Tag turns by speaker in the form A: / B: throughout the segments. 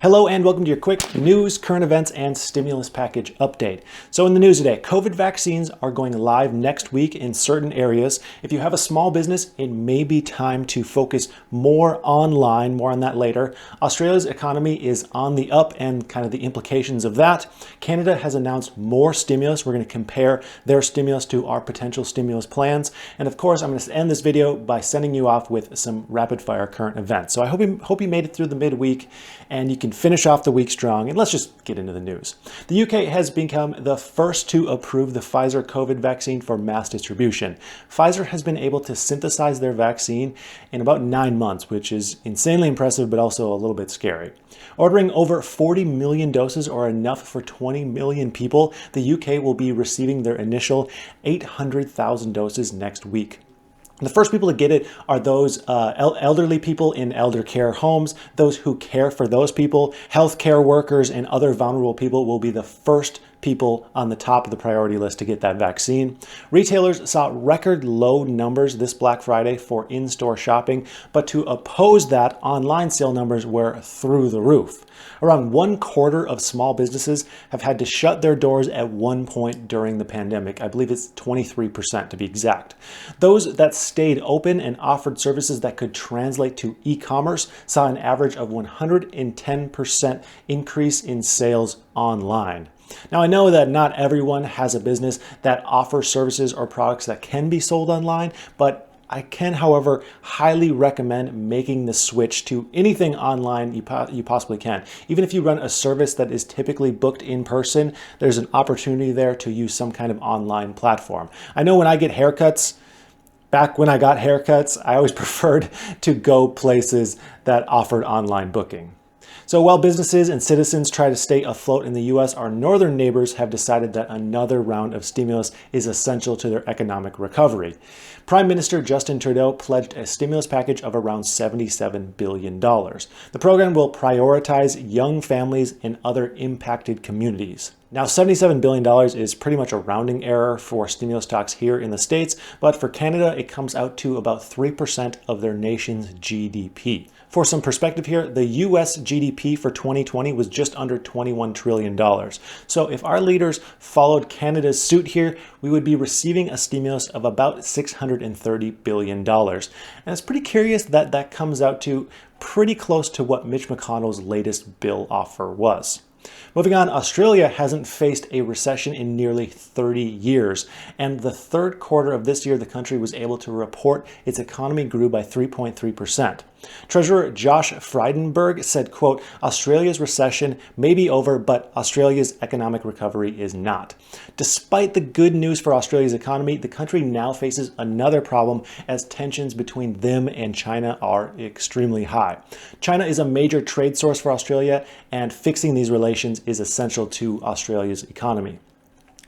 A: Hello and welcome to your quick news, current events, and stimulus package update. So in the news today, COVID vaccines are going live next week in certain areas. If you have a small business, it may be time to focus more online, more on that later. Australia's economy is on the up and kind of the implications of that. Canada has announced more stimulus. We're going to compare their stimulus to our potential stimulus plans. And of course, I'm going to end this video by sending you off with some rapid fire current events. So I hope you made it through the midweek and you can finish off the week strong. And let's just get into the news. The UK has become the first to approve the Pfizer COVID vaccine for mass distribution. Pfizer has been able to synthesize their vaccine in about 9 months, which is insanely impressive, but also a little bit scary. Ordering over 40 million doses, or enough for 20 million people, the UK will be receiving their initial 800,000 doses next week. The first people to get it are those elderly people in elder care homes. Those who care for those people, healthcare workers, and other vulnerable people will be the first people on the top of the priority list to get that vaccine. Retailers saw record low numbers this Black Friday for in-store shopping, but to oppose that, online sale numbers were through the roof. Around 1/4 of small businesses have had to shut their doors at one point during the pandemic. I believe it's 23% to be exact. Those that stayed open and offered services that could translate to e-commerce saw an average of 110% increase in sales online. Now, I know that not everyone has a business that offers services or products that can be sold online, but I can, however, highly recommend making the switch to anything online you possibly can. Even if you run a service that is typically booked in person, there's an opportunity there to use some kind of online platform. I know when I get haircuts, back when I got haircuts, I always preferred to go places that offered online booking. So while businesses and citizens try to stay afloat in the US, our northern neighbors have decided that another round of stimulus is essential to their economic recovery. Prime Minister Justin Trudeau pledged a stimulus package of around $77 billion. The program will prioritize young families and other impacted communities. Now, $77 billion is pretty much a rounding error for stimulus talks here in the States, but for Canada, it comes out to about 3% of their nation's GDP. For some perspective here, the US GDP for 2020 was just under $21 trillion. So if our leaders followed Canada's suit here, we would be receiving a stimulus of about $630 billion. And it's pretty curious that that comes out to pretty close to what Mitch McConnell's latest bill offer was. Moving on, Australia hasn't faced a recession in nearly 30 years, and the third quarter of this year, the country was able to report its economy grew by 3.3%. Treasurer Josh Frydenberg said, quote, "Australia's recession may be over, but Australia's economic recovery is not." Despite the good news for Australia's economy, the country now faces another problem as tensions between them and China are extremely high. China is a major trade source for Australia, and fixing these relations is essential to Australia's economy.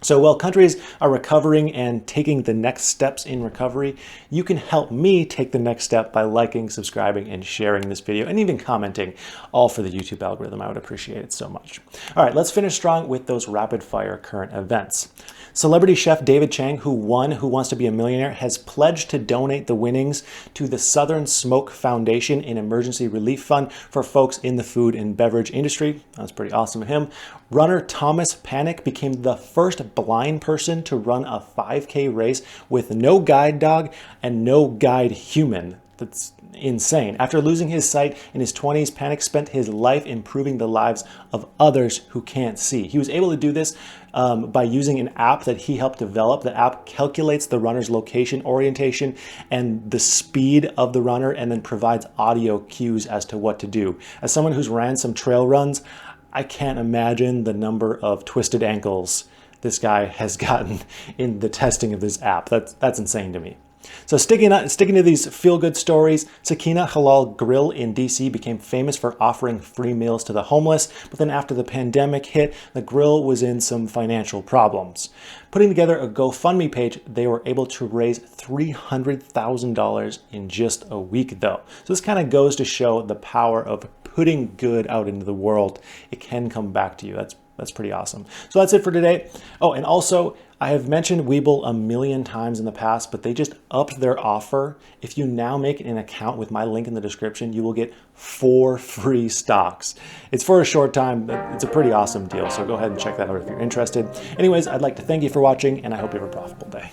A: So while countries are recovering and taking the next steps in recovery, you can help me take the next step by liking, subscribing, and sharing this video, and even commenting, all for the YouTube algorithm. I would appreciate it so much. All right, let's finish strong with those rapid fire current events. Celebrity chef David Chang, who won Who Wants to Be a Millionaire, has pledged to donate the winnings to the Southern Smoke Foundation, an emergency relief fund for folks in the food and beverage industry. That's pretty awesome of him. Runner Thomas Panic became the first blind person to run a 5K race with no guide dog and no guide human. That's insane. After losing his sight in his 20s, Panic spent his life improving the lives of others who can't see. He was able to do this by using an app that he helped develop. The app calculates the runner's location, orientation, and the speed of the runner, and then provides audio cues as to what to do. As someone who's ran some trail runs, I can't imagine the number of twisted ankles this guy has gotten in the testing of this app. That's insane to me. So sticking to these feel-good stories, Sakina Halal Grill in DC became famous for offering free meals to the homeless, but then after the pandemic hit, the grill was in some financial problems. Putting together a GoFundMe page, they were able to raise $300,000 in just a week though. So this kind of goes to show the power of putting good out into the world, it can come back to you. That's pretty awesome. So that's it for today. Oh, and also, I have mentioned Webull a million times in the past, but they just upped their offer. If you now make an account with my link in the description, you will get 4 free stocks. It's for a short time, but it's a pretty awesome deal. So go ahead and check that out if you're interested. Anyways, I'd like to thank you for watching, and I hope you have a profitable day.